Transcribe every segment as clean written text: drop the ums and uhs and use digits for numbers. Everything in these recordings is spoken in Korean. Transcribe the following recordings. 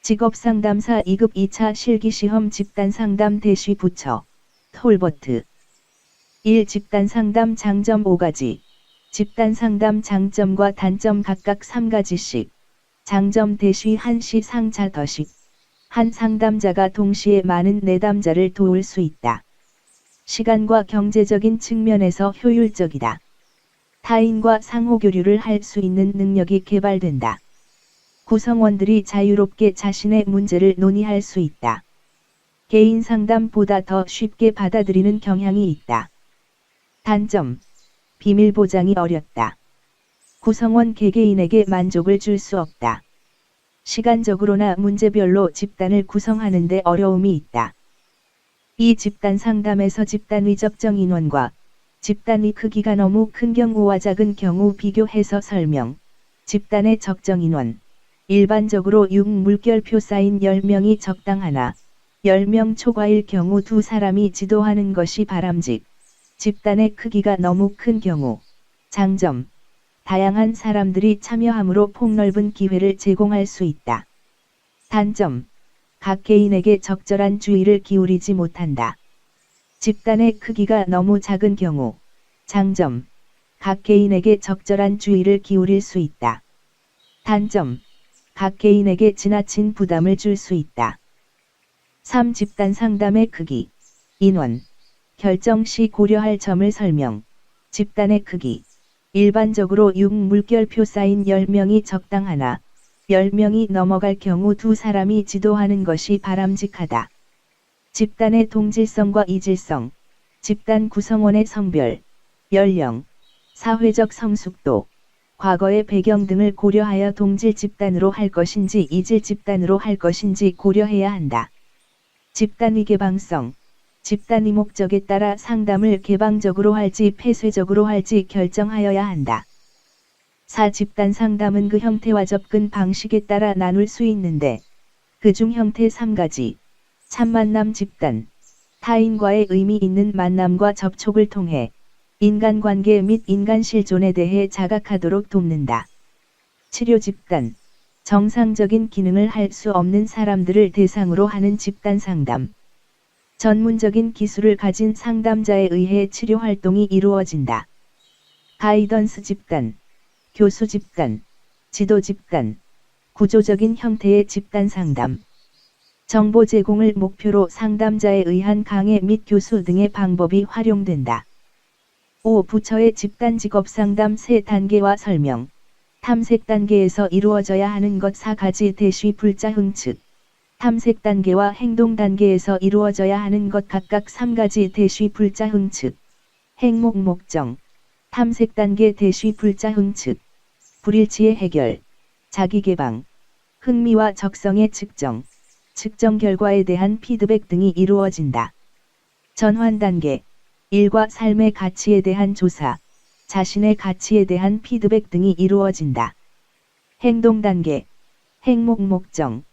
직업상담사 2급 2차 실기시험 집단상담 대시 부처 톨버트 1. 집단상담 장점 5가지. 집단상담 장점과 단점 각각 3가지씩. 장점 대시 1시 상자 더식. 한 상담자가 동시에 많은 내담자를 도울 수 있다. 시간과 경제적인 측면에서 효율적이다. 타인과 상호교류를 할 수 있는 능력이 개발된다. 구성원들이 자유롭게 자신의 문제를 논의할 수 있다. 개인 상담보다 더 쉽게 받아들이는 경향이 있다. 단점. 비밀 보장이 어렵다. 구성원 개개인에게 만족을 줄 수 없다. 시간적으로나 문제별로 집단을 구성하는 데 어려움이 있다. 이 집단 상담에서 집단의 적정 인원과 집단의 크기가 너무 큰 경우와 작은 경우 비교해서 설명. 집단의 적정 인원. 일반적으로 6물결표 쌓인 10명이 적당하나 10명 초과일 경우 2사람이 지도하는 것이 바람직. 집단의 크기가 너무 큰 경우. 장점. 다양한 사람들이 참여함으로 폭넓은 기회를 제공할 수 있다. 단점. 각 개인에게 적절한 주의를 기울이지 못한다. 집단의 크기가 너무 작은 경우. 장점. 각 개인에게 적절한 주의를 기울일 수 있다. 단점. 각 개인에게 지나친 부담을 줄 수 있다. 3. 집단 상담의 크기. 인원. 결정 시 고려할 점을 설명. 집단의 크기. 일반적으로 6물결표 쌓인 10명이 적당하나 10명이 넘어갈 경우 2사람이 지도하는 것이 바람직하다. 집단의 동질성과 이질성. 집단 구성원의 성별, 연령, 사회적 성숙도, 과거의 배경 등을 고려하여 동질 집단으로 할 것인지 이질 집단으로 할 것인지 고려해야 한다. 집단의 개방성. 집단의 목적에 따라 상담을 개방적으로 할지 폐쇄적으로 할지 결정하여야 한다. 4. 집단 상담은 그 형태와 접근 방식에 따라 나눌 수 있는데 그중 형태 3가지. 참만남 집단. 타인과의 의미 있는 만남과 접촉을 통해 인간관계 및 인간실존에 대해 자각하도록 돕는다. 치료 집단. 정상적인 기능을 할 수 없는 사람들을 대상으로 하는 집단 상담. 전문적인 기술을 가진 상담자에 의해 치료 활동이 이루어진다. 가이던스 집단. 교수 집단. 지도 집단. 구조적인 형태의 집단 상담. 정보 제공을 목표로 상담자에 의한 강의 및 교수 등의 방법이 활용된다. 5. 부처의 집단 직업 상담 3단계와 설명. 탐색 단계에서 이루어져야 하는 것 4가지 대시 불자 흥측. 탐색 단계와 행동 단계에서 이루어져야 하는 것 각각 3가지 대시 불자 흥측. 행목 목정. 탐색 단계 대시 불자 흥측. 불일치의 해결. 자기 개방. 흥미와 적성의 측정. 측정 결과에 대한 피드백 등이 이루어진다. 전환 단계. 일과 삶의 가치에 대한 조사. 자신의 가치에 대한 피드백 등이 이루어진다. 행동 단계. 행목 목정.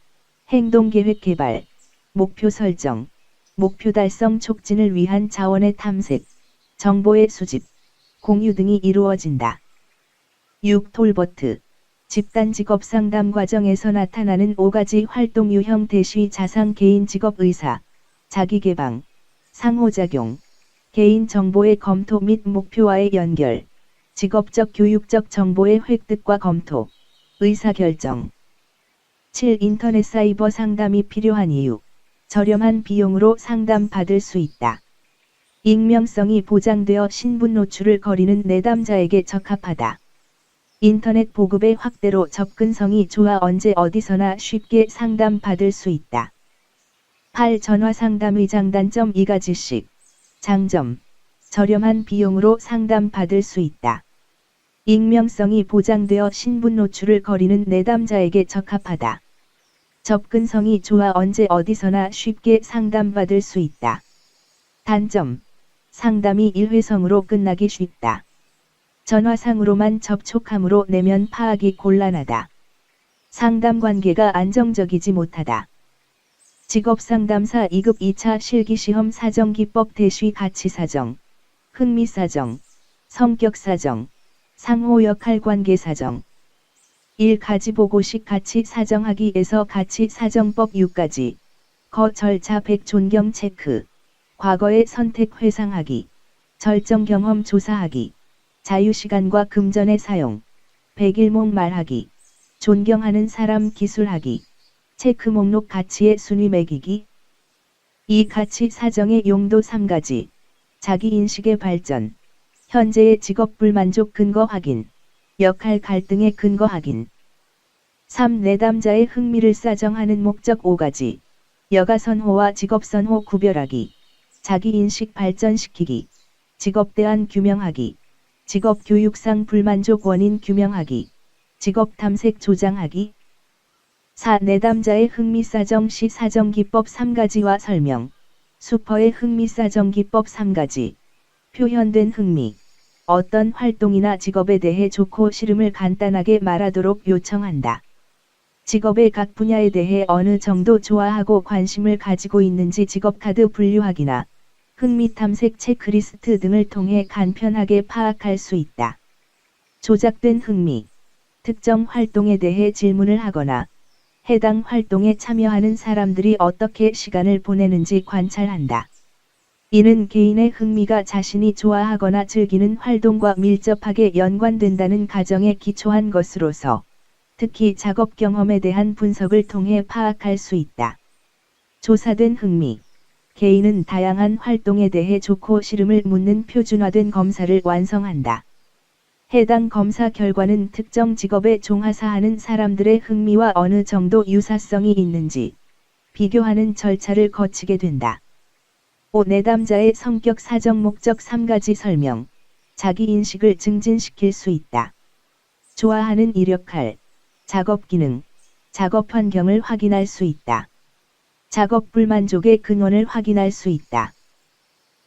행동계획 개발, 목표 설정, 목표 달성 촉진을 위한 자원의 탐색, 정보의 수집, 공유 등이 이루어진다. 6. 톨버트. 집단 직업 상담 과정에서 나타나는 5가지 활동 유형 대시 자상 개인 직업 의사, 자기개방, 상호작용, 개인 정보의 검토 및 목표와의 연결, 직업적 교육적 정보의 획득과 검토, 의사결정. 7. 인터넷 사이버 상담이 필요한 이유. 저렴한 비용으로 상담 받을 수 있다. 익명성이 보장되어 신분 노출을 거리는 내담자에게 적합하다. 인터넷 보급의 확대로 접근성이 좋아 언제 어디서나 쉽게 상담 받을 수 있다. 8. 전화 상담의 장단점 2가지씩. 장점. 저렴한 비용으로 상담 받을 수 있다. 익명성이 보장되어 신분 노출을 거리는 내담자에게 적합하다. 접근성이 좋아 언제 어디서나 쉽게 상담받을 수 있다. 단점. 상담이 일회성으로 끝나기 쉽다. 전화상으로만 접촉함으로 내면 파악이 곤란하다. 상담 관계가 안정적이지 못하다. 직업상담사 2급 2차 실기시험 사정기법 대시 가치사정, 흥미사정, 성격사정, 상호 역할관계 사정. 1. 가지보고식 가치 사정하기에서 가치 사정법 6가지. 거 절차 100 존경 체크. 과거의 선택 회상하기. 절정 경험 조사하기. 자유시간과 금전의 사용. 100일목 말하기. 존경하는 사람 기술하기. 체크 목록 가치의 순위 매기기. 2. 가치 사정의 용도 3가지. 자기인식의 발전. 현재의 직업 불만족 근거 확인. 역할 갈등의 근거 확인. 3. 내담자의 흥미를 사정하는 목적 5가지. 여가선호와 직업선호 구별하기. 자기인식 발전시키기. 직업대안 규명하기. 직업교육상 불만족 원인 규명하기. 직업 탐색 조장하기. 4. 내담자의 흥미사정 시 사정기법 3가지와 설명. 슈퍼의 흥미사정기법 3가지. 표현된 흥미. 어떤 활동이나 직업에 대해 좋고 싫음을 간단하게 말하도록 요청한다. 직업의 각 분야에 대해 어느 정도 좋아하고 관심을 가지고 있는지 직업카드 분류하기나 흥미 탐색 체크리스트 등을 통해 간편하게 파악할 수 있다. 조작된 흥미. 특정 활동에 대해 질문을 하거나 해당 활동에 참여하는 사람들이 어떻게 시간을 보내는지 관찰한다. 이는 개인의 흥미가 자신이 좋아하거나 즐기는 활동과 밀접하게 연관된다는 가정에 기초한 것으로서 특히 작업 경험에 대한 분석을 통해 파악할 수 있다. 조사된 흥미. 개인은 다양한 활동에 대해 좋고 싫음을 묻는 표준화된 검사를 완성한다. 해당 검사 결과는 특정 직업에 종사하는 사람들의 흥미와 어느 정도 유사성이 있는지 비교하는 절차를 거치게 된다. 5. 내담자의 성격 사정 목적 3가지 설명. 자기인식을 증진시킬 수 있다. 좋아하는 이력할, 작업 기능, 작업 환경을 확인할 수 있다. 작업 불만족의 근원을 확인할 수 있다.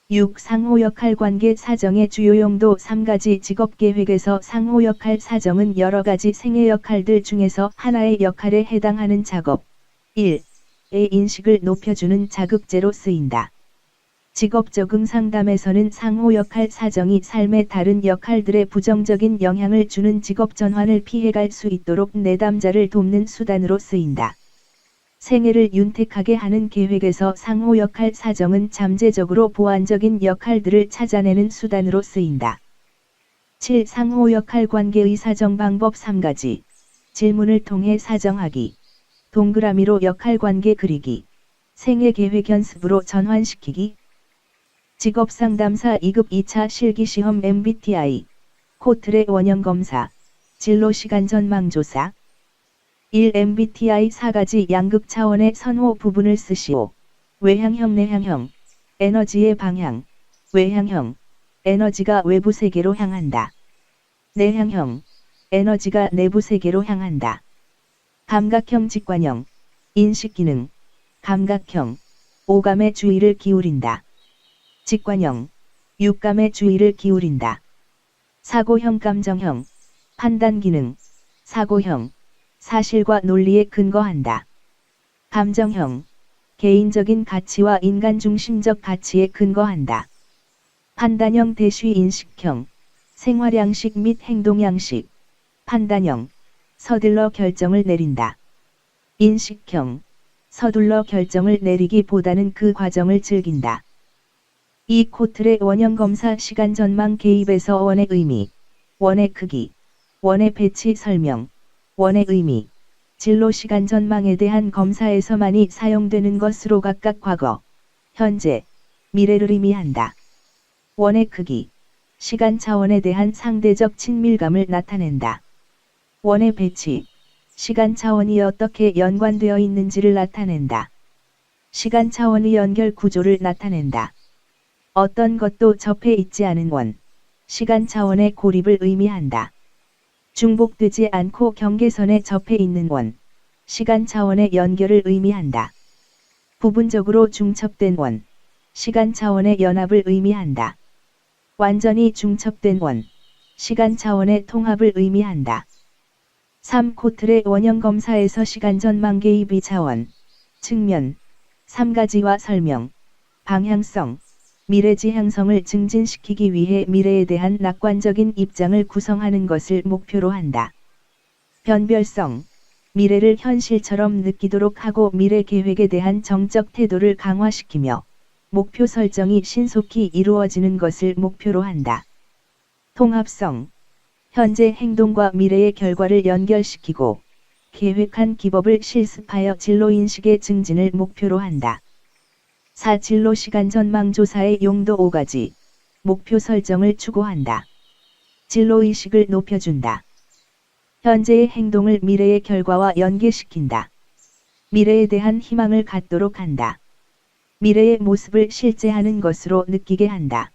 6. 상호 역할 관계 사정의 주요 용도 3가지. 직업계획에서 상호 역할 사정은 여러 가지 생애 역할들 중에서 하나의 역할에 해당하는 작업 1의 인식을 높여주는 자극제로 쓰인다. 직업 적응 상담에서는 상호 역할 사정이 삶의 다른 역할들에 부정적인 영향을 주는 직업 전환을 피해갈 수 있도록 내담자를 돕는 수단으로 쓰인다. 생애를 윤택하게 하는 계획에서 상호 역할 사정은 잠재적으로 보완적인 역할들을 찾아내는 수단으로 쓰인다. 7. 상호 역할 관계의 사정 방법 3가지. 질문을 통해 사정하기. 동그라미로 역할 관계 그리기. 생애 계획 연습으로 전환시키기. 직업상담사 2급 2차 실기시험 MBTI. 코트레 원형검사. 진로시간 전망조사. 1. MBTI 4가지 양극 차원의 선호 부분을 쓰시오. 외향형 내향형. 에너지의 방향. 외향형. 에너지가 외부 세계로 향한다. 내향형. 에너지가 내부 세계로 향한다. 감각형 직관형. 인식기능. 감각형. 오감에 주의를 기울인다. 직관형. 육감에 주의를 기울인다. 사고형 감정형. 판단기능. 사고형. 사실과 논리에 근거한다. 감정형. 개인적인 가치와 인간중심적 가치에 근거한다. 판단형 대쉬 인식형. 생활양식 및 행동양식. 판단형. 서둘러 결정을 내린다. 인식형. 서둘러 결정을 내리기보다는 그 과정을 즐긴다. 이 코트레 원형검사 시간 전망 개입에서 원의 의미, 원의 크기, 원의 배치 설명, 원의 의미, 진로 시간 전망에 대한 검사에서 많이 사용되는 것으로 각각 과거, 현재, 미래를 의미한다. 원의 크기, 시간 차원에 대한 상대적 친밀감을 나타낸다. 원의 배치, 시간 차원이 어떻게 연관되어 있는지를 나타낸다. 시간 차원의 연결 구조를 나타낸다. 어떤 것도 접해 있지 않은 원, 시간 차원의 고립을 의미한다. 중복되지 않고 경계선에 접해 있는 원, 시간 차원의 연결을 의미한다. 부분적으로 중첩된 원, 시간 차원의 연합을 의미한다. 완전히 중첩된 원, 시간 차원의 통합을 의미한다. 3. 코트레 원형 검사에서 시간 전망 개입 2차원, 측면, 3가지와 설명, 방향성, 미래 지향성을 증진시키기 위해 미래에 대한 낙관적인 입장을 구성하는 것을 목표로 한다. 변별성. 미래를 현실처럼 느끼도록 하고 미래 계획에 대한 정적 태도를 강화시키며 목표 설정이 신속히 이루어지는 것을 목표로 한다. 통합성. 현재 행동과 미래의 결과를 연결시키고 계획한 기법을 실습하여 진로인식의 증진을 목표로 한다. 4. 진로시간 전망 조사의 용도 5가지. 목표 설정을 추구한다. 진로의식을 높여준다. 현재의 행동을 미래의 결과와 연계시킨다. 미래에 대한 희망을 갖도록 한다. 미래의 모습을 실제하는 것으로 느끼게 한다.